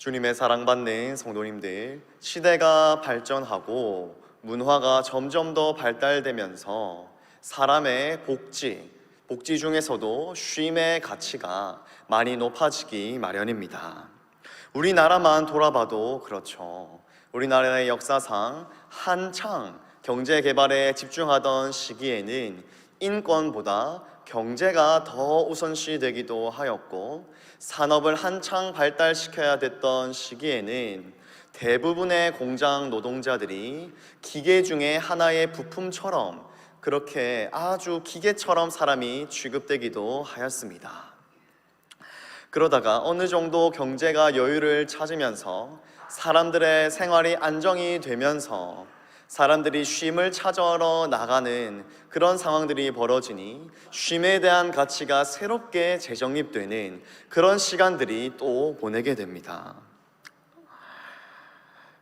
주님의 사랑받는 성도님들, 시대가 발전하고 문화가 점점 더 발달되면서 사람의 복지 중에서도 쉼의 가치가 많이 높아지기 마련입니다. 우리나라만 돌아봐도 그렇죠. 우리나라의 역사상 한창 경제 개발에 집중하던 시기에는 인권보다 경제가 더 우선시 되기도 하였고, 산업을 한창 발달시켜야 됐던 시기에는 대부분의 공장 노동자들이 기계 중에 하나의 부품처럼, 그렇게 아주 기계처럼 사람이 취급되기도 하였습니다. 그러다가 어느 정도 경제가 여유를 찾으면서 사람들의 생활이 안정이 되면서 사람들이 쉼을 찾아러 나가는 그런 상황들이 벌어지니 쉼에 대한 가치가 새롭게 재정립되는 그런 시간들이 또 보내게 됩니다.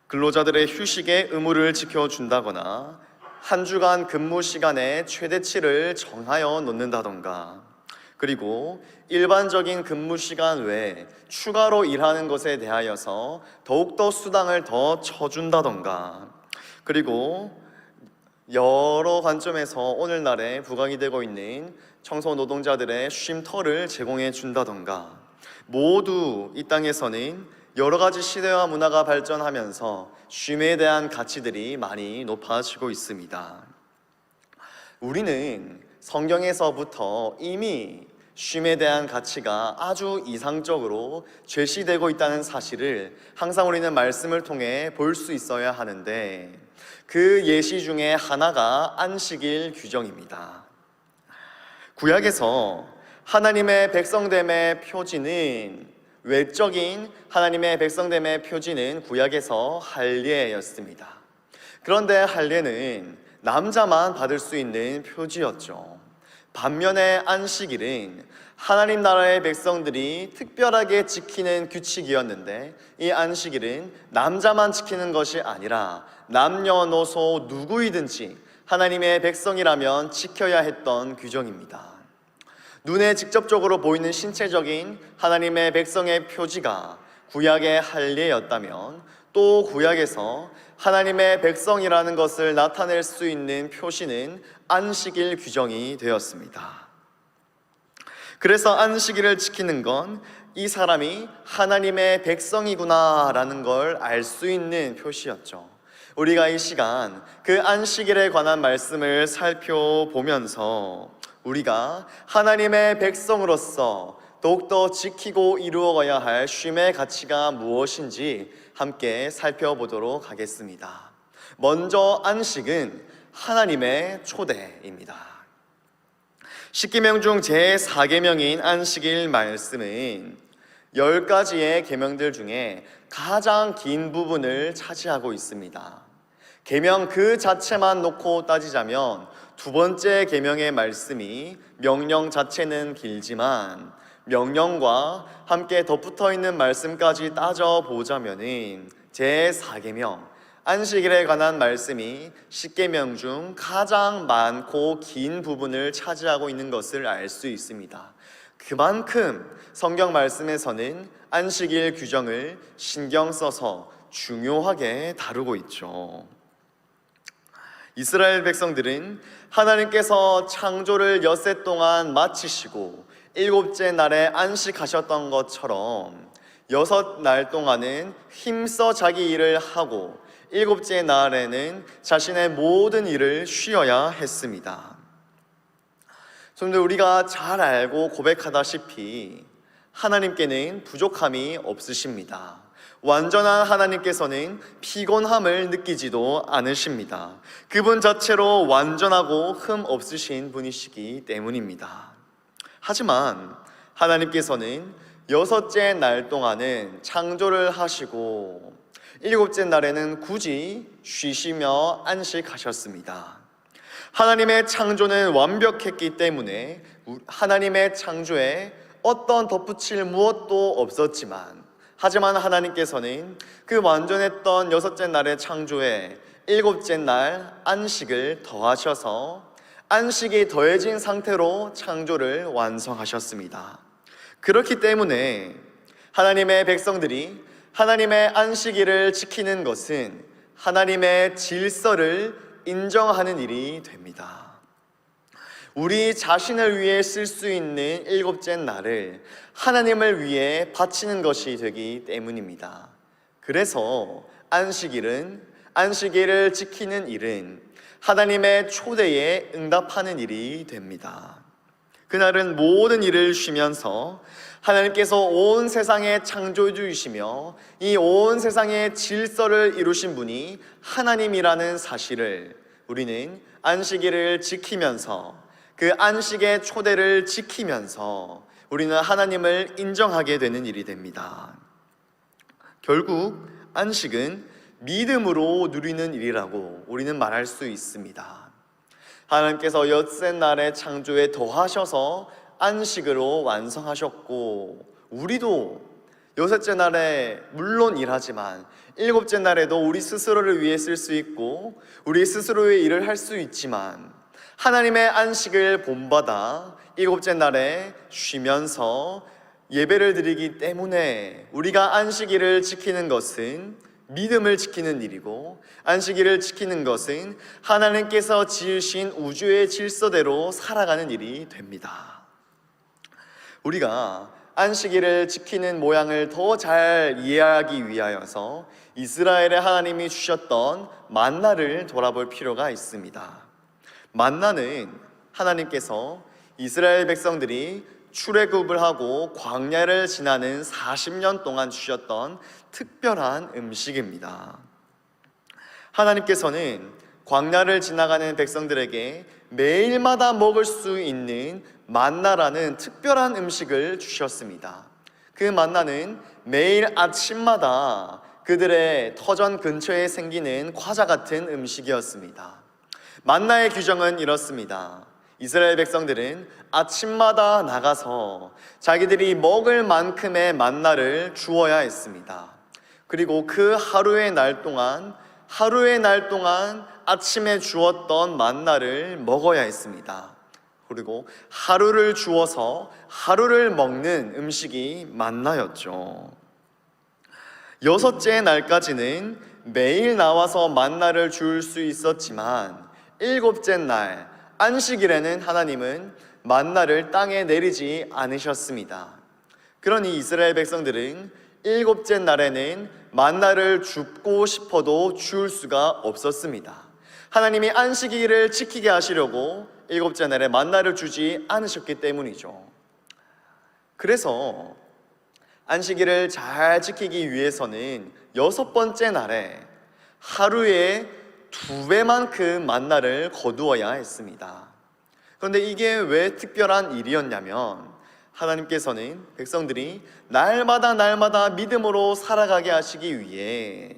근로자들의 휴식의 의무를 지켜준다거나 한 주간 근무 시간의 최대치를 정하여 놓는다던가, 그리고 일반적인 근무 시간 외에 추가로 일하는 것에 대하여서 더욱더 수당을 더 쳐준다던가, 그리고 여러 관점에서 오늘날에 부각이 되고 있는 청소 노동자들의 쉼터를 제공해 준다던가, 모두 이 땅에서는 여러 가지 시대와 문화가 발전하면서 쉼에 대한 가치들이 많이 높아지고 있습니다. 우리는 성경에서부터 이미 쉼에 대한 가치가 아주 이상적으로 제시되고 있다는 사실을 항상 우리는 말씀을 통해 볼 수 있어야 하는데, 그 예시 중에 하나가 안식일 규정입니다. 구약에서 하나님의 백성됨의 표지는, 외적인 하나님의 백성됨의 표지는 구약에서 할례였습니다. 그런데 할례는 남자만 받을 수 있는 표지였죠. 반면에 안식일은 하나님 나라의 백성들이 특별하게 지키는 규칙이었는데, 이 안식일은 남자만 지키는 것이 아니라 남녀노소 누구이든지 하나님의 백성이라면 지켜야 했던 규정입니다. 눈에 직접적으로 보이는 신체적인 하나님의 백성의 표지가 구약의 할례였다면, 또 구약에서 하나님의 백성이라는 것을 나타낼 수 있는 표시는 안식일 규정이 되었습니다. 그래서 안식일을 지키는 건 이 사람이 하나님의 백성이구나 라는 걸 알 수 있는 표시였죠. 우리가 이 시간 그 안식일에 관한 말씀을 살펴보면서 우리가 하나님의 백성으로서 더욱더 지키고 이루어가야 할 쉼의 가치가 무엇인지 함께 살펴보도록 하겠습니다. 먼저 안식은 하나님의 초대입니다. 십계명 중 제4계명인 안식일 말씀은 10가지의 계명들 중에 가장 긴 부분을 차지하고 있습니다. 계명 그 자체만 놓고 따지자면 두 번째 계명의 말씀이 명령 자체는 길지만, 명령과 함께 덧붙어 있는 말씀까지 따져보자면 제4계명 안식일에 관한 말씀이 십계명 중 가장 많고 긴 부분을 차지하고 있는 것을 알 수 있습니다. 그만큼 성경 말씀에서는 안식일 규정을 신경 써서 중요하게 다루고 있죠. 이스라엘 백성들은 하나님께서 창조를 엿새 동안 마치시고 7째 날에 안식하셨던 것처럼 6날 동안은 힘써 자기 일을 하고 7째 날에는 자신의 모든 일을 쉬어야 했습니다. 성도들, 우리가 잘 알고 고백하다시피 하나님께는 부족함이 없으십니다. 완전한 하나님께서는 피곤함을 느끼지도 않으십니다. 그분 자체로 완전하고 흠 없으신 분이시기 때문입니다. 하지만 하나님께서는 6째 날 동안은 창조를 하시고 7째 날에는 굳이 쉬시며 안식하셨습니다. 하나님의 창조는 완벽했기 때문에 하나님의 창조에 어떤 덧붙일 무엇도 없었지만, 하지만 하나님께서는 그 완전했던 6째 날의 창조에 7째 날 안식을 더하셔서 안식이 더해진 상태로 창조를 완성하셨습니다. 그렇기 때문에 하나님의 백성들이 하나님의 안식일을 지키는 것은 하나님의 질서를 인정하는 일이 됩니다. 우리 자신을 위해 쓸 수 있는 일곱째 날을 하나님을 위해 바치는 것이 되기 때문입니다. 그래서 안식일을 지키는 일은 하나님의 초대에 응답하는 일이 됩니다. 그날은 모든 일을 쉬면서 하나님께서 온 세상의 창조주이시며 이 온 세상의 질서를 이루신 분이 하나님이라는 사실을 우리는 안식일을 지키면서 그 안식의 초대를 지키면서 우리는 하나님을 인정하게 되는 일이 됩니다. 결국 안식은 믿음으로 누리는 일이라고 우리는 말할 수 있습니다. 하나님께서 엿새 날의 창조에 더하셔서 안식으로 완성하셨고, 우리도 여섯째 날에 물론 일하지만 일곱째 날에도 우리 스스로를 위해 쓸 수 있고 우리 스스로의 일을 할 수 있지만, 하나님의 안식을 본받아 일곱째 날에 쉬면서 예배를 드리기 때문에 우리가 안식일을 지키는 것은 믿음을 지키는 일이고, 안식일을 지키는 것은 하나님께서 지으신 우주의 질서대로 살아가는 일이 됩니다. 우리가 안식일을 지키는 모양을 더 잘 이해하기 위하여서 이스라엘의 하나님이 주셨던 만나를 돌아볼 필요가 있습니다. 만나는 하나님께서 이스라엘 백성들이 출애굽을 하고 광야를 지나는 40년 동안 주셨던 특별한 음식입니다. 하나님께서는 광야를 지나가는 백성들에게 매일마다 먹을 수 있는 만나라는 특별한 음식을 주셨습니다. 그 만나는 매일 아침마다 그들의 터전 근처에 생기는 과자 같은 음식이었습니다. 만나의 규정은 이렇습니다. 이스라엘 백성들은 아침마다 나가서 자기들이 먹을 만큼의 만나를 주어야 했습니다. 그리고 그 하루의 날 동안 아침에 주었던 만나를 먹어야 했습니다. 그리고 하루를 주어서 하루를 먹는 음식이 만나였죠. 여섯째 날까지는 매일 나와서 만나를 줄 수 있었지만, 일곱째 날 안식일에는 하나님은 만나를 땅에 내리지 않으셨습니다. 그러니 이스라엘 백성들은 일곱째 날에는 만나를 줍고 싶어도 줄 수가 없었습니다. 하나님이 안식일을 지키게 하시려고 일곱째 날에 만나를 주지 않으셨기 때문이죠. 그래서 안식일을 잘 지키기 위해서는 여섯 번째 날에 하루에 2배만큼 만나를 거두어야 했습니다. 그런데 이게 왜 특별한 일이었냐면, 하나님께서는 백성들이 날마다 믿음으로 살아가게 하시기 위해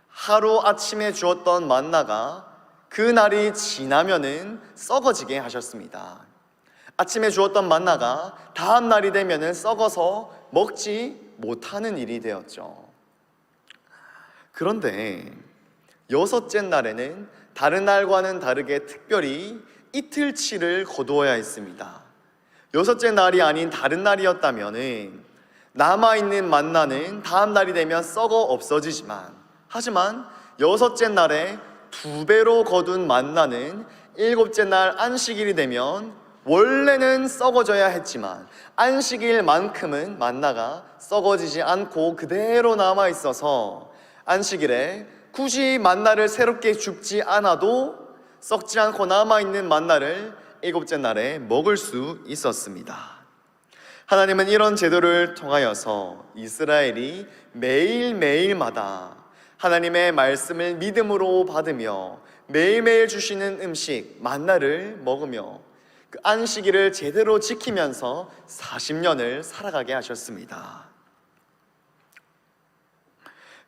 하루 아침에 주었던 만나가 그 날이 지나면은 썩어지게 하셨습니다. 아침에 주었던 만나가 다음 날이 되면은 썩어서 먹지 못하는 일이 되었죠. 그런데 여섯째 날에는 다른 날과는 다르게 특별히 이틀치를 거두어야 했습니다. 여섯째 날이 아닌 다른 날이었다면 남아있는 만나는 다음 날이 되면 썩어 없어지지만, 하지만 여섯째 날에 2배로 거둔 만나는 일곱째 날 안식일이 되면 원래는 썩어져야 했지만 안식일만큼은 만나가 썩어지지 않고 그대로 남아있어서 안식일에 굳이 만나를 새롭게 줍지 않아도 썩지 않고 남아있는 만나를 일곱째 날에 먹을 수 있었습니다. 하나님은 이런 제도를 통하여서 이스라엘이 매일매일마다 하나님의 말씀을 믿음으로 받으며 매일매일 주시는 음식 만나를 먹으며 그 안식일을 제대로 지키면서 40년을 살아가게 하셨습니다.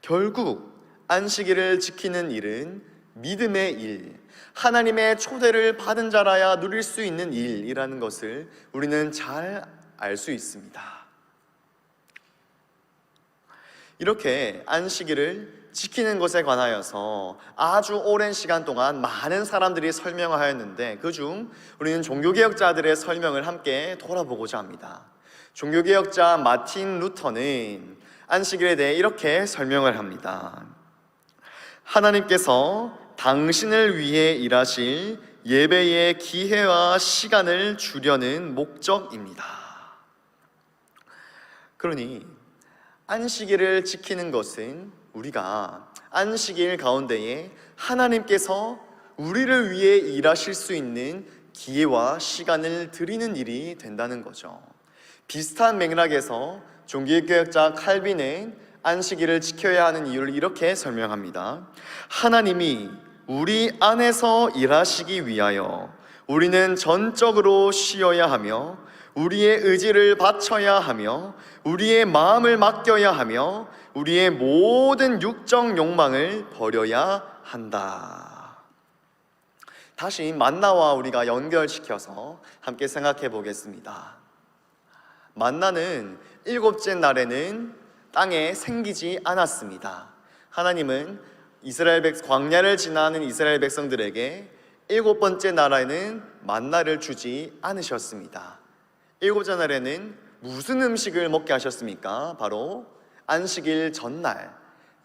결국 안식일을 지키는 일은 믿음의 일, 하나님의 초대를 받은 자라야 누릴 수 있는 일이라는 것을 우리는 잘 알 수 있습니다. 이렇게 안식일을 지키는 것에 관하여서 아주 오랜 시간 동안 많은 사람들이 설명을 하였는데, 그중 우리는 종교개혁자들의 설명을 함께 돌아보고자 합니다. 종교개혁자 마틴 루터는 안식일에 대해 이렇게 설명을 합니다. 하나님께서 당신을 위해 일하실 예배의 기회와 시간을 주려는 목적입니다. 그러니 안식일을 지키는 것은 우리가 안식일 가운데에 하나님께서 우리를 위해 일하실 수 있는 기회와 시간을 드리는 일이 된다는 거죠. 비슷한 맥락에서 종교개혁자 칼빈은 안식일을 지켜야 하는 이유를 이렇게 설명합니다. 하나님이 우리 안에서 일하시기 위하여 우리는 전적으로 쉬어야 하며 우리의 의지를 바쳐야 하며 우리의 마음을 맡겨야 하며 우리의 모든 육적 욕망을 버려야 한다. 다시 만나와 우리가 연결시켜서 함께 생각해 보겠습니다. 만나는 일곱째 날에는 땅에 생기지 않았습니다. 하나님은 광야를 지나는 이스라엘 백성들에게 일곱 번째 날에는 만나를 주지 않으셨습니다. 일곱째 날에는 무슨 음식을 먹게 하셨습니까? 바로 안식일 전날,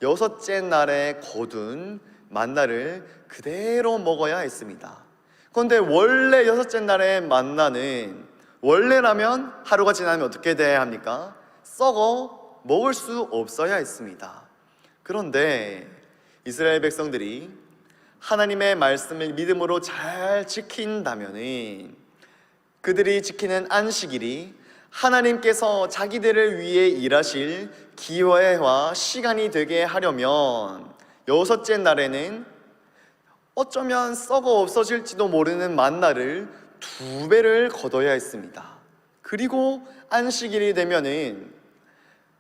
여섯째 날에 거둔 만나를 그대로 먹어야 했습니다. 그런데 원래 여섯째 날의 만나는 원래라면 하루가 지나면 어떻게 돼야 합니까? 썩어 먹을 수 없어야 했습니다. 그런데 이스라엘 백성들이 하나님의 말씀을 믿음으로 잘 지킨다면 그들이 지키는 안식일이 하나님께서 자기들을 위해 일하실 기회와 시간이 되게 하려면 여섯째 날에는 어쩌면 썩어 없어질지도 모르는 만나를 2배를 거둬야 했습니다. 그리고 안식일이 되면은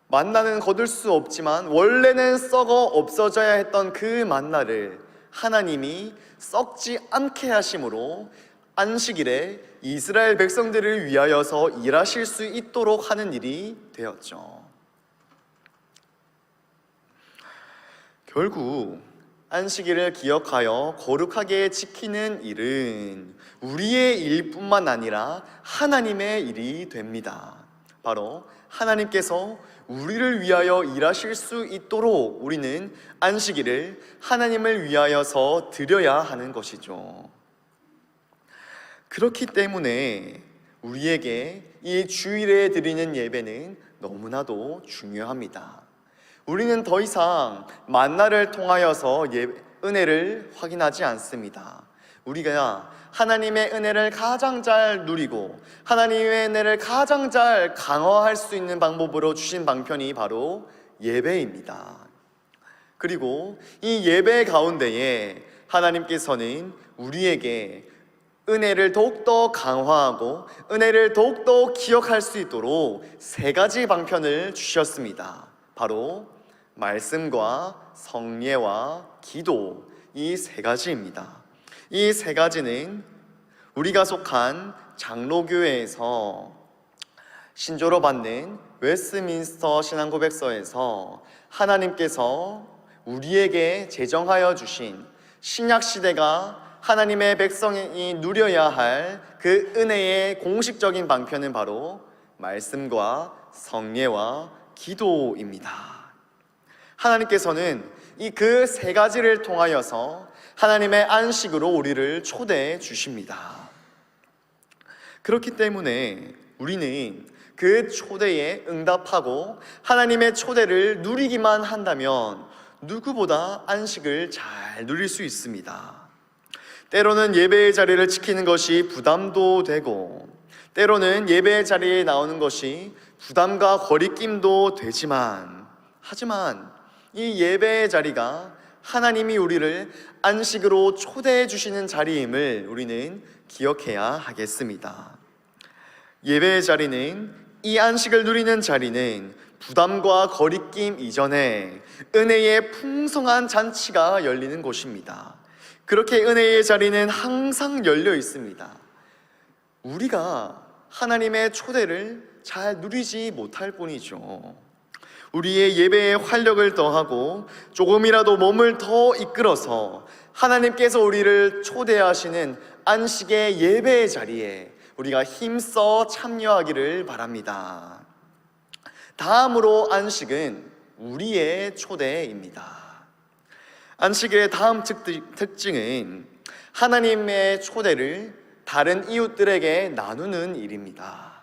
만나는 거둘 수 없지만 원래는 썩어 없어져야 했던 그 만나를 하나님이 썩지 않게 하심으로 안식일에 이스라엘 백성들을 위하여서 일하실 수 있도록 하는 일이 되었죠. 결국 안식일을 기억하여 거룩하게 지키는 일은 우리의 일뿐만 아니라 하나님의 일이 됩니다. 바로 하나님께서 우리를 위하여 일하실 수 있도록 우리는 안식일을 하나님을 위하여서 드려야 하는 것이죠. 그렇기 때문에 우리에게 이 주일에 드리는 예배는 너무나도 중요합니다. 우리는 더 이상 만나를 통하여서 은혜를 확인하지 않습니다. 우리가 하나님의 은혜를 가장 잘 누리고 하나님의 은혜를 가장 잘 강화할 수 있는 방법으로 주신 방편이 바로 예배입니다. 그리고 이 예배 가운데에 하나님께서는 우리에게 은혜를 더욱더 강화하고 은혜를 더욱더 기억할 수 있도록 3가지 방편을 주셨습니다. 바로 말씀과 성례와 기도, 이 3가지입니다. 이 3가지는 우리가 속한 장로교회에서 신조로 받는 웨스트민스터 신앙고백서에서 하나님께서 우리에게 제정하여 주신 신약시대가 하나님의 백성이 누려야 할 그 은혜의 공식적인 방편은 바로 말씀과 성례와 기도입니다. 하나님께서는 이 그 3가지를 통하여서 하나님의 안식으로 우리를 초대해 주십니다. 그렇기 때문에 우리는 그 초대에 응답하고 하나님의 초대를 누리기만 한다면 누구보다 안식을 잘 누릴 수 있습니다. 때로는 예배의 자리를 지키는 것이 부담도 되고 때로는 예배의 자리에 나오는 것이 부담과 거리낌도 되지만 하지만 이 예배의 자리가 하나님이 우리를 안식으로 초대해 주시는 자리임을 우리는 기억해야 하겠습니다. 예배의 자리는, 이 안식을 누리는 자리는 부담과 거리낌 이전에 은혜의 풍성한 잔치가 열리는 곳입니다. 그렇게 은혜의 자리는 항상 열려 있습니다. 우리가 하나님의 초대를 잘 누리지 못할 뿐이죠. 우리의 예배에 활력을 더하고 조금이라도 몸을 더 이끌어서 하나님께서 우리를 초대하시는 안식의 예배의 자리에 우리가 힘써 참여하기를 바랍니다. 다음으로 안식은 우리의 초대입니다. 안식일의 다음 특징은 하나님의 초대를 다른 이웃들에게 나누는 일입니다.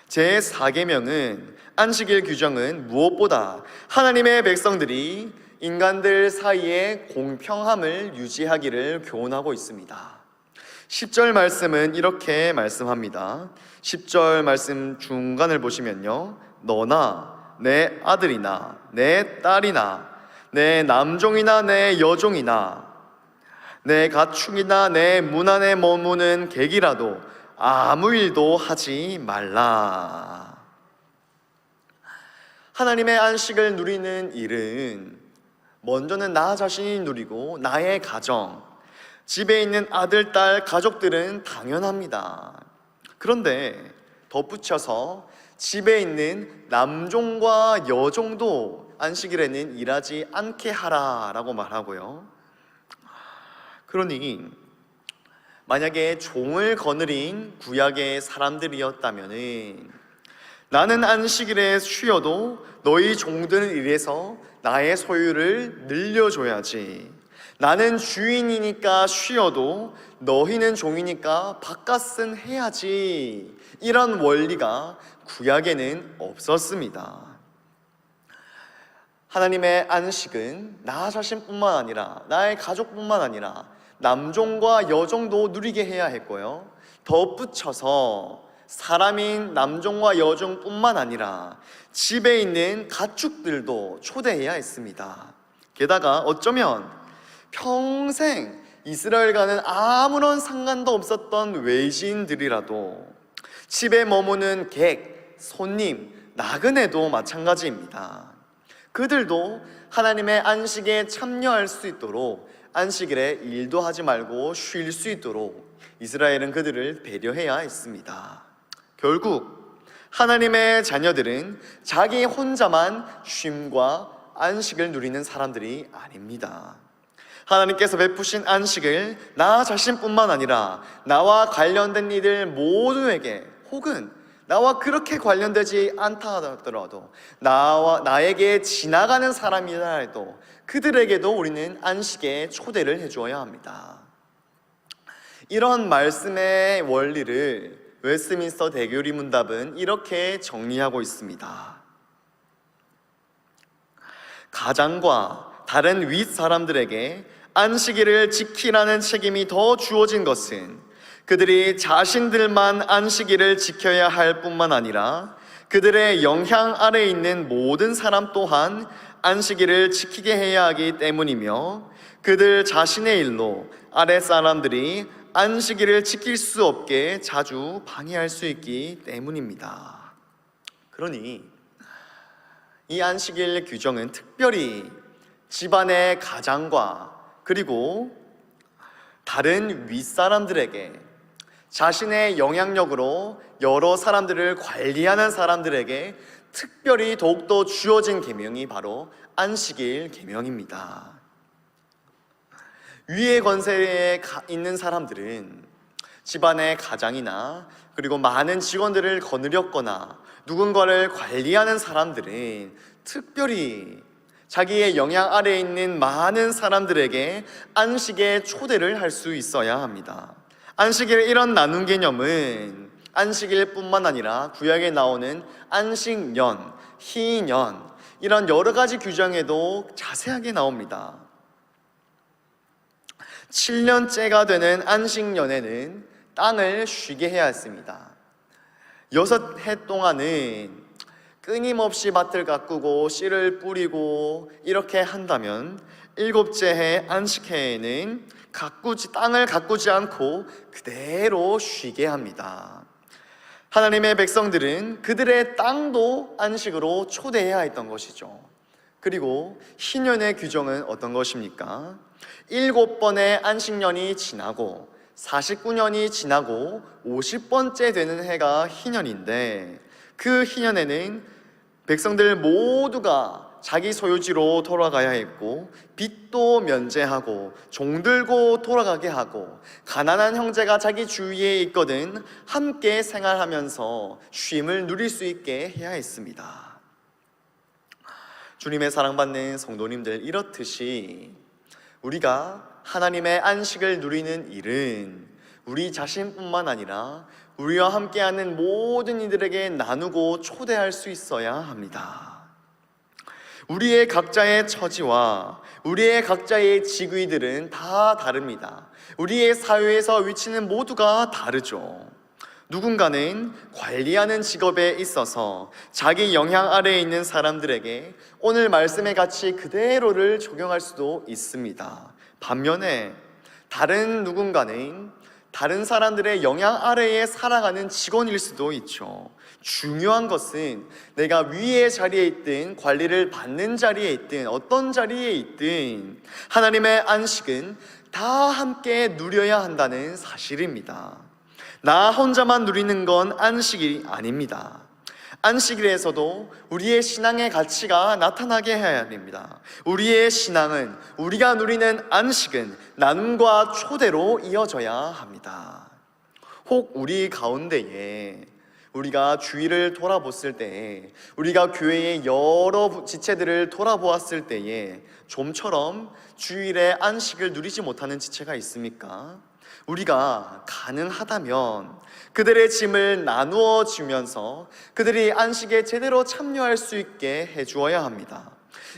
제4계명은 안식일 규정은 무엇보다 하나님의 백성들이 인간들 사이에 공평함을 유지하기를 교훈하고 있습니다. 10절 말씀은 이렇게 말씀합니다. 10절 말씀 중간을 보시면요, 너나 내 아들이나 내 딸이나 내 남종이나 내 여종이나 내 가축이나 내 문 안에 머무는 객이라도 아무 일도 하지 말라. 하나님의 안식을 누리는 일은 먼저는 나 자신이 누리고 나의 가정, 집에 있는 아들, 딸, 가족들은 당연합니다. 그런데 덧붙여서 집에 있는 남종과 여종도 안식일에는 일하지 않게 하라라고 말하고요. 그러니 만약에 종을 거느린 구약의 사람들이었다면 나는 안식일에 쉬어도 너희 종들을 위해서 나의 소유를 늘려줘야지, 나는 주인이니까 쉬어도 너희는 종이니까 바깥은 해야지, 이런 원리가 구약에는 없었습니다. 하나님의 안식은 나 자신뿐만 아니라 나의 가족뿐만 아니라 남종과 여종도 누리게 해야 했고요, 덧붙여서 사람인 남종과 여종뿐만 아니라 집에 있는 가축들도 초대해야 했습니다. 게다가 어쩌면 평생 이스라엘과는 아무런 상관도 없었던 외지인들이라도 집에 머무는 객, 손님, 나그네도 마찬가지입니다. 그들도 하나님의 안식에 참여할 수 있도록 안식일에 일도 하지 말고 쉴 수 있도록 이스라엘은 그들을 배려해야 했습니다. 결국 하나님의 자녀들은 자기 혼자만 쉼과 안식을 누리는 사람들이 아닙니다. 하나님께서 베푸신 안식을 나 자신뿐만 아니라 나와 관련된 이들 모두에게, 혹은 나와 그렇게 관련되지 않다 하더라도 나에게 지나가는 사람이라 해도 그들에게도 우리는 안식에 초대를 해주어야 합니다. 이런 말씀의 원리를 웨스트민스터 대교리 문답은 이렇게 정리하고 있습니다. 가장과 다른 윗사람들에게 안식일을 지키라는 책임이 더 주어진 것은 그들이 자신들만 안식일을 지켜야 할 뿐만 아니라 그들의 영향 아래에 있는 모든 사람 또한 안식일을 지키게 해야 하기 때문이며, 그들 자신의 일로 아랫사람들이 안식일을 지킬 수 없게 자주 방해할 수 있기 때문입니다. 그러니 이 안식일 규정은 특별히 집안의 가장과 그리고 다른 윗사람들에게, 자신의 영향력으로 여러 사람들을 관리하는 사람들에게 특별히 더욱더 주어진 계명이 바로 안식일 계명입니다. 위의 권세에 있는 사람들은 집안의 가장이나 그리고 많은 직원들을 거느렸거나 누군가를 관리하는 사람들은 특별히 자기의 영향 아래에 있는 많은 사람들에게 안식에 초대를 할 수 있어야 합니다. 안식일의 이런 나눈 개념은 안식일뿐만 아니라 구약에 나오는 안식년, 희년, 이런 여러 가지 규정에도 자세하게 나옵니다. 7년째가 되는 안식년에는 땅을 쉬게 해야 했습니다. 6해 동안은 끊임없이 밭을 가꾸고 씨를 뿌리고 이렇게 한다면 7째 해 안식해에는 땅을 가꾸지 않고 그대로 쉬게 합니다. 하나님의 백성들은 그들의 땅도 안식으로 초대해야 했던 것이죠. 그리고 희년의 규정은 어떤 것입니까? 7번의 안식년이 지나고 49년이 지나고 50번째 되는 해가 희년인데, 그 희년에는 백성들 모두가 자기 소유지로 돌아가야 했고, 빚도 면제하고 종들고 돌아가게 하고, 가난한 형제가 자기 주위에 있거든 함께 생활하면서 쉼을 누릴 수 있게 해야 했습니다. 주님의 사랑받는 성도님들, 이렇듯이 우리가 하나님의 안식을 누리는 일은 우리 자신뿐만 아니라 우리와 함께하는 모든 이들에게 나누고 초대할 수 있어야 합니다. 우리의 각자의 처지와 우리의 각자의 직위들은 다 다릅니다. 우리의 사회에서 위치는 모두가 다르죠. 누군가는 관리하는 직업에 있어서 자기 영향 아래에 있는 사람들에게 오늘 말씀의 가치 그대로를 적용할 수도 있습니다. 반면에 다른 누군가는 다른 사람들의 영향 아래에 살아가는 직원일 수도 있죠. 중요한 것은 내가 위의 자리에 있든 관리를 받는 자리에 있든 어떤 자리에 있든 하나님의 안식은 다 함께 누려야 한다는 사실입니다. 나 혼자만 누리는 건 안식이 아닙니다. 안식일에서도 우리의 신앙의 가치가 나타나게 해야 됩니다. 우리의 신앙은, 우리가 누리는 안식은 나눔과 초대로 이어져야 합니다. 혹 우리 가운데에 우리가 주위를 돌아봤을 때에, 우리가 교회의 여러 지체들을 돌아보았을 때에 좀처럼 주일에 안식을 누리지 못하는 지체가 있습니까? 우리가 가능하다면 그들의 짐을 나누어 주면서 그들이 안식에 제대로 참여할 수 있게 해주어야 합니다.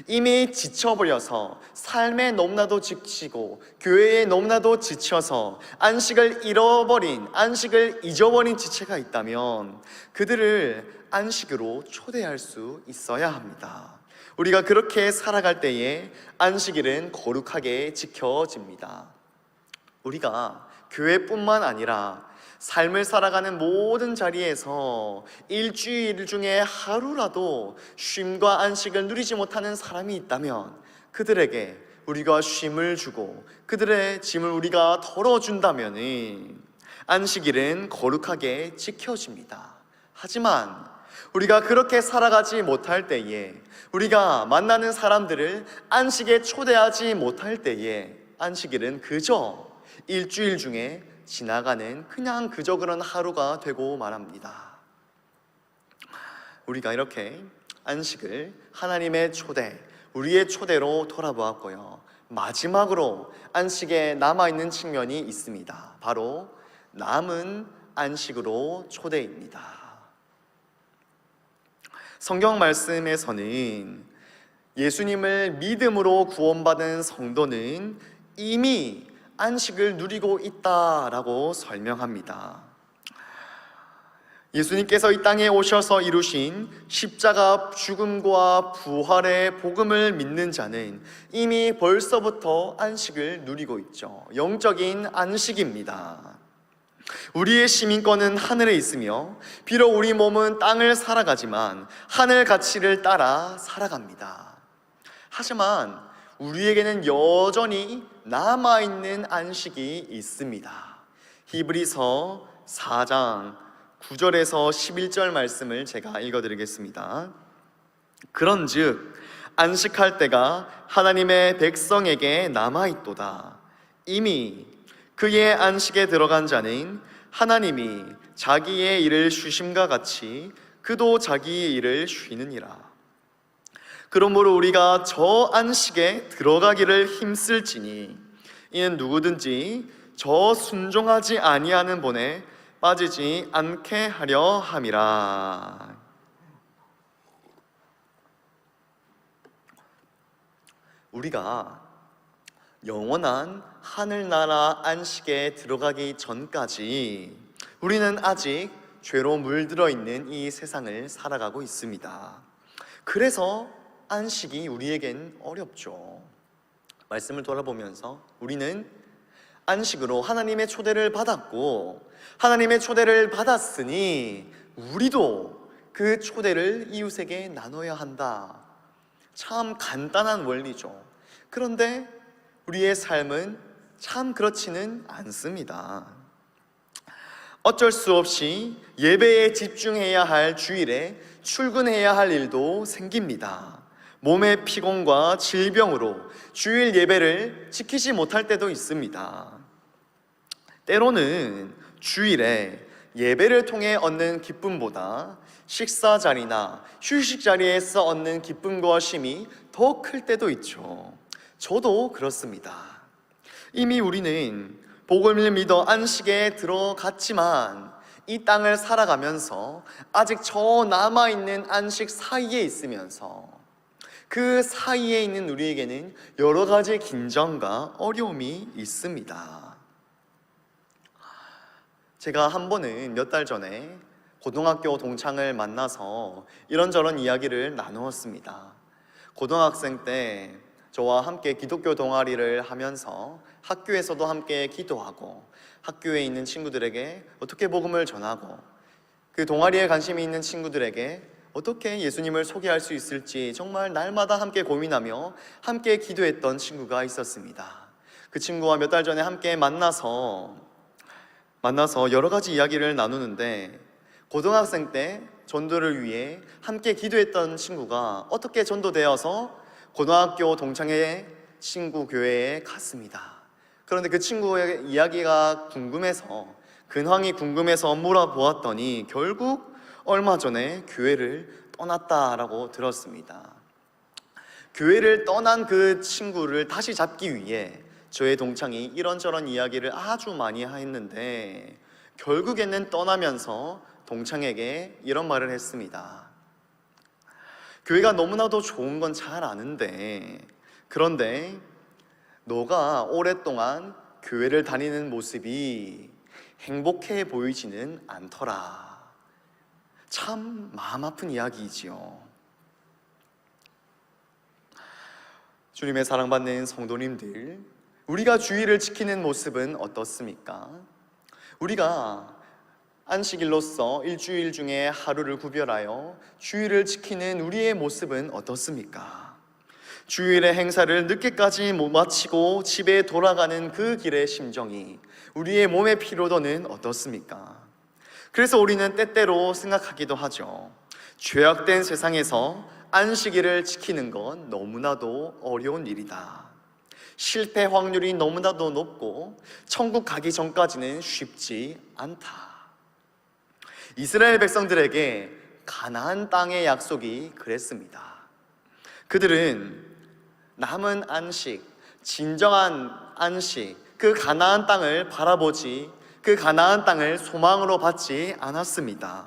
이미 지쳐버려서 삶에 너무나도 지치고 교회에 너무나도 지쳐서 안식을 잃어버린, 안식을 잊어버린 지체가 있다면 그들을 안식으로 초대할 수 있어야 합니다. 우리가 그렇게 살아갈 때에 안식일은 거룩하게 지켜집니다. 우리가 교회뿐만 아니라 삶을 살아가는 모든 자리에서 일주일 중에 하루라도 쉼과 안식을 누리지 못하는 사람이 있다면 그들에게 우리가 쉼을 주고 그들의 짐을 우리가 덜어준다면 안식일은 거룩하게 지켜집니다. 하지만 우리가 그렇게 살아가지 못할 때에, 우리가 만나는 사람들을 안식에 초대하지 못할 때에 안식일은 그저 일주일 중에 지나가는 그냥 그저 그런 하루가 되고 말합니다. 우리가 이렇게 안식을 하나님의 초대, 우리의 초대로 돌아보았고요. 마지막으로 안식에 남아있는 측면이 있습니다. 바로 남은 안식으로 초대입니다. 성경 말씀에서는 예수님을 믿음으로 구원받은 성도는 이미 안식을 누리고 있다라고 설명합니다. 예수님께서 이 땅에 오셔서 이루신 십자가 죽음과 부활의 복음을 믿는 자는 이미 벌써부터 안식을 누리고 있죠. 영적인 안식입니다. 우리의 시민권은 하늘에 있으며 비록 우리 몸은 땅을 살아가지만 하늘 가치를 따라 살아갑니다. 하지만 우리에게는 여전히 남아있는 안식이 있습니다. 히브리서 4장 9절에서 11절 말씀을 제가 읽어드리겠습니다. 그런즉 안식할 때가 하나님의 백성에게 남아있도다. 이미 그의 안식에 들어간 자는 하나님이 자기의 일을 쉬심과 같이 그도 자기의 일을 쉬느니라. 그러므로 우리가 저 안식에 들어가기를 힘쓸지니 이는 누구든지 저 순종하지 아니하는 본에 빠지지 않게 하려 함이라. 우리가 영원한 하늘나라 안식에 들어가기 전까지 우리는 아직 죄로 물들어 있는 이 세상을 살아가고 있습니다. 그래서 안식이 우리에겐 어렵죠. 말씀을 돌아보면서 우리는 안식으로 하나님의 초대를 받았고 하나님의 초대를 받았으니 우리도 그 초대를 이웃에게 나눠야 한다. 참 간단한 원리죠. 그런데 우리의 삶은 참 그렇지는 않습니다. 어쩔 수 없이 예배에 집중해야 할 주일에 출근해야 할 일도 생깁니다. 몸의 피곤과 질병으로 주일 예배를 지키지 못할 때도 있습니다. 때로는 주일에 예배를 통해 얻는 기쁨보다 식사 자리나 휴식 자리에서 얻는 기쁨과 쉼이 더 클 때도 있죠. 저도 그렇습니다. 이미 우리는 복음을 믿어 안식에 들어갔지만 이 땅을 살아가면서 아직 저 남아있는 안식 사이에 있으면서 그 사이에 있는 우리에게는 여러 가지 긴장과 어려움이 있습니다. 제가 한 번은 몇 달 전에 고등학교 동창을 만나서 이런저런 이야기를 나누었습니다. 고등학생 때 저와 함께 기독교 동아리를 하면서 학교에서도 함께 기도하고 학교에 있는 친구들에게 어떻게 복음을 전하고 그 동아리에 관심이 있는 친구들에게 어떻게 예수님을 소개할 수 있을지 정말 날마다 함께 고민하며 함께 기도했던 친구가 있었습니다. 그 친구와 몇 달 전에 함께 만나서 여러 가지 이야기를 나누는데 고등학생 때 전도를 위해 함께 기도했던 친구가 어떻게 전도되어서 고등학교 동창회 친구 교회에 갔습니다. 그런데 그 친구의 이야기가 궁금해서 근황이 궁금해서 물어보았더니 결국 얼마 전에 교회를 떠났다라고 들었습니다. 교회를 떠난 그 친구를 다시 잡기 위해 저의 동창이 이런저런 이야기를 아주 많이 했는데 결국에는 떠나면서 동창에게 이런 말을 했습니다. 교회가 너무나도 좋은 건 잘 아는데 그런데 너가 오랫동안 교회를 다니는 모습이 행복해 보이지는 않더라. 참 마음 아픈 이야기이지요. 주님의 사랑받는 성도님들, 우리가 주의를 지키는 모습은 어떻습니까? 우리가 안식일로서 일주일 중에 하루를 구별하여 주의를 지키는 우리의 모습은 어떻습니까? 주일의 행사를 늦게까지 못 마치고 집에 돌아가는 그 길의 심정이 우리의 몸의 피로도는 어떻습니까? 그래서 우리는 때때로 생각하기도 하죠. 죄악된 세상에서 안식일을 지키는 건 너무나도 어려운 일이다. 실패 확률이 너무나도 높고 천국 가기 전까지는 쉽지 않다. 이스라엘 백성들에게 가나안 땅의 약속이 그랬습니다. 그들은 남은 안식, 진정한 안식, 그 가나안 땅을 바라보지 그 가나안 땅을 소망으로 받지 않았습니다.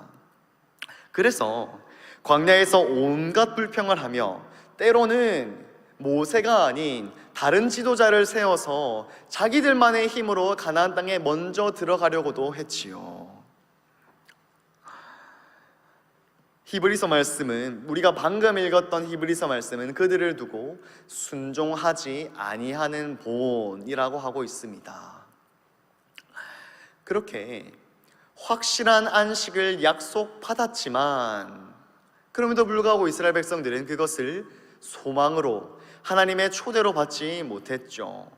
그래서 광야에서 온갖 불평을 하며 때로는 모세가 아닌 다른 지도자를 세워서 자기들만의 힘으로 가나안 땅에 먼저 들어가려고도 했지요. 히브리서 말씀은 우리가 방금 읽었던 히브리서 말씀은 그들을 두고 순종하지 아니하는 본이라고 하고 있습니다. 그렇게 확실한 안식을 약속받았지만 그럼에도 불구하고 이스라엘 백성들은 그것을 소망으로 하나님의 초대로 받지 못했죠.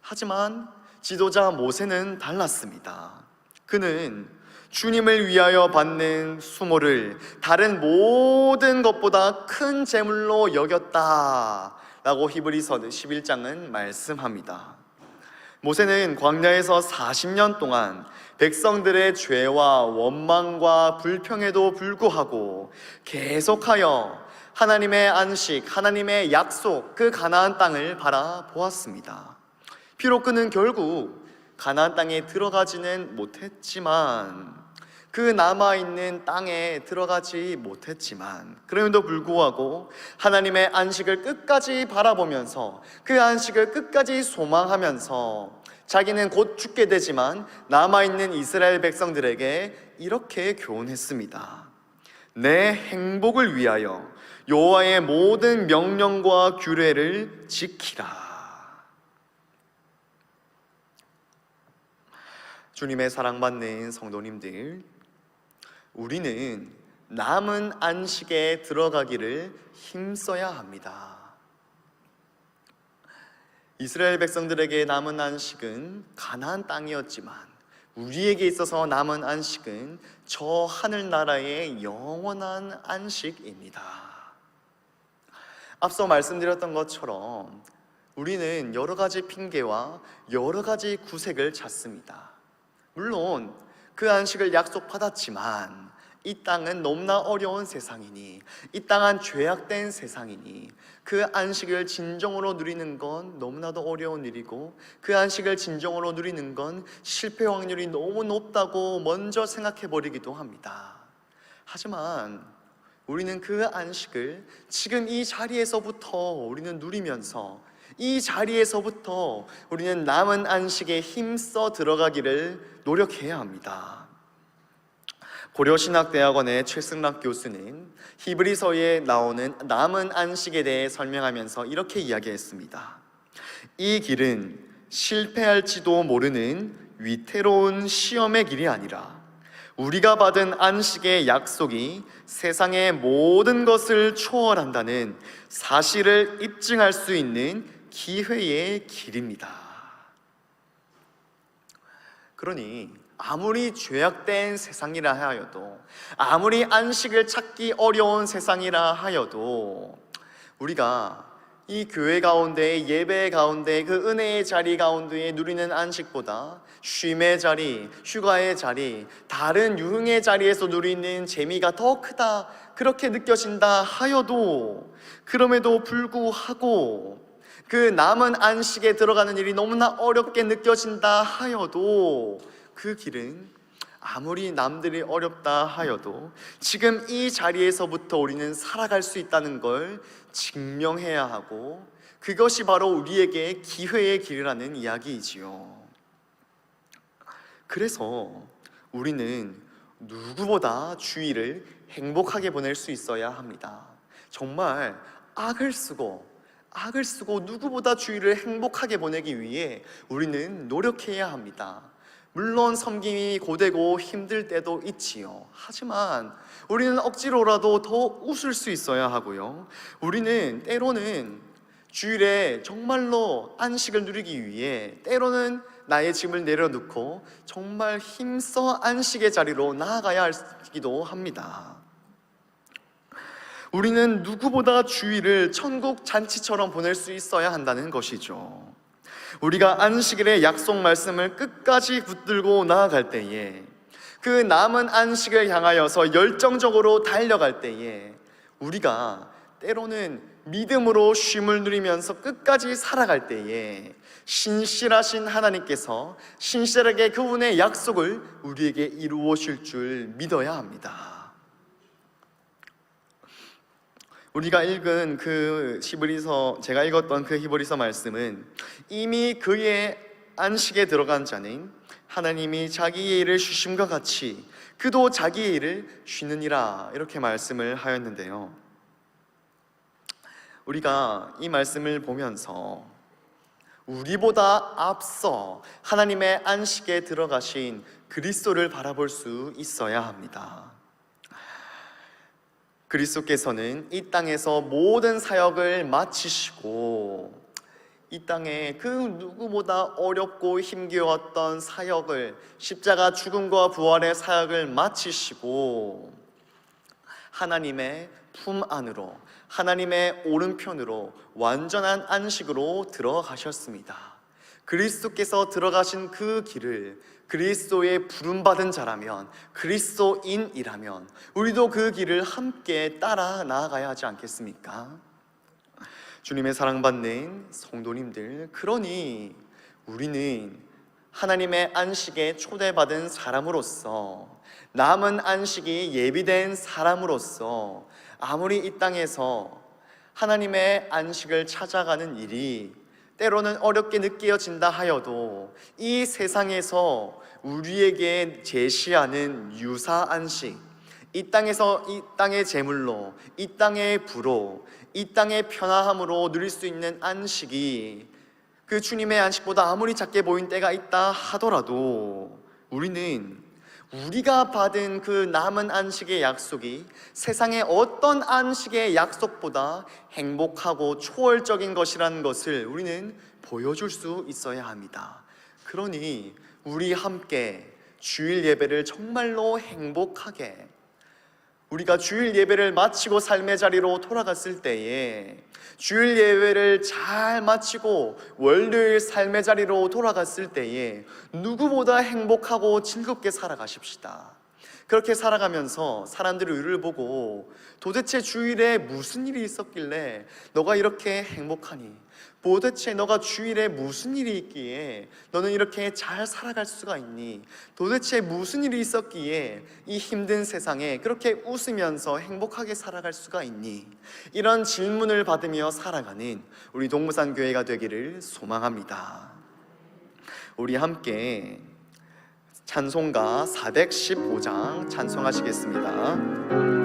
하지만 지도자 모세는 달랐습니다. 그는 주님을 위하여 받는 수모를 다른 모든 것보다 큰 재물로 여겼다라고 히브리서 11장은 말씀합니다. 모세는 광야에서 40년 동안 백성들의 죄와 원망과 불평에도 불구하고 계속하여 하나님의 안식, 하나님의 약속, 그 가나안 땅을 바라보았습니다. 비록 그는 결국 가나안 땅에 들어가지는 못했지만 그 남아있는 땅에 들어가지 못했지만 그럼에도 불구하고 하나님의 안식을 끝까지 바라보면서 그 안식을 끝까지 소망하면서 자기는 곧 죽게 되지만 남아있는 이스라엘 백성들에게 이렇게 교훈했습니다. 내 행복을 위하여 여호와의 모든 명령과 규례를 지키라. 주님의 사랑받는 성도님들, 우리는 남은 안식에 들어가기를 힘써야 합니다. 이스라엘 백성들에게 남은 안식은 가나안 땅이었지만 우리에게 있어서 남은 안식은 저 하늘나라의 영원한 안식입니다. 앞서 말씀드렸던 것처럼 우리는 여러 가지 핑계와 여러 가지 구색을 찾습니다. 물론 그 안식을 약속받았지만 이 땅은 너무나 어려운 세상이니, 이 땅은 죄악된 세상이니, 그 안식을 진정으로 누리는 건 너무나도 어려운 일이고, 그 안식을 진정으로 누리는 건 실패 확률이 너무 높다고 먼저 생각해 버리기도 합니다. 하지만 우리는 그 안식을 지금 이 자리에서부터 우리는 누리면서, 이 자리에서부터 우리는 남은 안식에 힘써 들어가기를 노력해야 합니다. 고려신학대학원의 최승락 교수는 히브리서에 나오는 남은 안식에 대해 설명하면서 이렇게 이야기했습니다. 이 길은 실패할지도 모르는 위태로운 시험의 길이 아니라 우리가 받은 안식의 약속이 세상의 모든 것을 초월한다는 사실을 입증할 수 있는 기회의 길입니다. 그러니 아무리 죄악된 세상이라 하여도, 아무리 안식을 찾기 어려운 세상이라 하여도, 우리가 이 교회 가운데, 예배 가운데, 그 은혜의 자리 가운데 누리는 안식보다 쉼의 자리, 휴가의 자리, 다른 유흥의 자리에서 누리는 재미가 더 크다, 그렇게 느껴진다 하여도, 그럼에도 불구하고 그 남은 안식에 들어가는 일이 너무나 어렵게 느껴진다 하여도, 그 길은 아무리 남들이 어렵다 하여도 지금 이 자리에서부터 우리는 살아갈 수 있다는 걸 증명해야 하고, 그것이 바로 우리에게 기회의 길이라는 이야기이지요. 그래서 우리는 누구보다 주일을 행복하게 보낼 수 있어야 합니다. 정말 악을 쓰고 누구보다 주일을 행복하게 보내기 위해 우리는 노력해야 합니다. 물론 섬김이 고되고 힘들 때도 있지요. 하지만 우리는 억지로라도 더 웃을 수 있어야 하고요. 우리는 때로는 주일에 정말로 안식을 누리기 위해 때로는 나의 짐을 내려놓고 정말 힘써 안식의 자리로 나아가야 하기도 합니다. 우리는 누구보다 주일을 천국 잔치처럼 보낼 수 있어야 한다는 것이죠. 우리가 안식일의 약속 말씀을 끝까지 붙들고 나아갈 때에, 그 남은 안식을 향하여서 열정적으로 달려갈 때에, 우리가 때로는 믿음으로 쉼을 누리면서 끝까지 살아갈 때에 신실하신 하나님께서 신실하게 그분의 약속을 우리에게 이루어질 줄 믿어야 합니다. 우리가 읽은 그 히브리서, 제가 읽었던 그 히브리서 말씀은 이미 그의 안식에 들어간 자는 하나님이 자기의 일을 쉬심과 같이 그도 자기의 일을 쉬느니라, 이렇게 말씀을 하였는데요. 우리가 이 말씀을 보면서 우리보다 앞서 하나님의 안식에 들어가신 그리스도를 바라볼 수 있어야 합니다. 그리스도께서는 이 땅에서 모든 사역을 마치시고, 이 땅에 그 누구보다 어렵고 힘겨웠던 사역을, 십자가 죽음과 부활의 사역을 마치시고 하나님의 품 안으로, 하나님의 오른편으로 완전한 안식으로 들어가셨습니다. 그리스도께서 들어가신 그 길을 그리스도의 부름받은 자라면, 그리스도인이라면 우리도 그 길을 함께 따라 나아가야 하지 않겠습니까? 주님의 사랑받는 성도님들, 그러니 우리는 하나님의 안식에 초대받은 사람으로서, 남은 안식이 예비된 사람으로서, 아무리 이 땅에서 하나님의 안식을 찾아가는 일이 때로는 어렵게 느껴진다 하여도, 이 세상에서 우리에게 제시하는 유사 안식, 이 땅에서 이 땅의 재물로, 이 땅의 부로, 이 땅의 편안함으로 누릴 수 있는 안식이 그 주님의 안식보다 아무리 작게 보인 때가 있다 하더라도, 우리는 우리가 받은 그 남은 안식의 약속이 세상의 어떤 안식의 약속보다 행복하고 초월적인 것이라는 것을 우리는 보여줄 수 있어야 합니다. 그러니 우리 함께 주일 예배를 정말로 행복하게, 우리가 주일 예배를 마치고 삶의 자리로 돌아갔을 때에, 주일 예배를 잘 마치고 월요일 삶의 자리로 돌아갔을 때에 누구보다 행복하고 즐겁게 살아가십시다. 그렇게 살아가면서 사람들이 우리를 보고 도대체 주일에 무슨 일이 있었길래 너가 이렇게 행복하니? 도대체 너가 주일에 무슨 일이 있기에 너는 이렇게 잘 살아갈 수가 있니? 도대체 무슨 일이 있었기에 이 힘든 세상에 그렇게 웃으면서 행복하게 살아갈 수가 있니? 이런 질문을 받으며 살아가는 우리 동부산 교회가 되기를 소망합니다. 우리 함께 찬송가 415장 찬송하시겠습니다.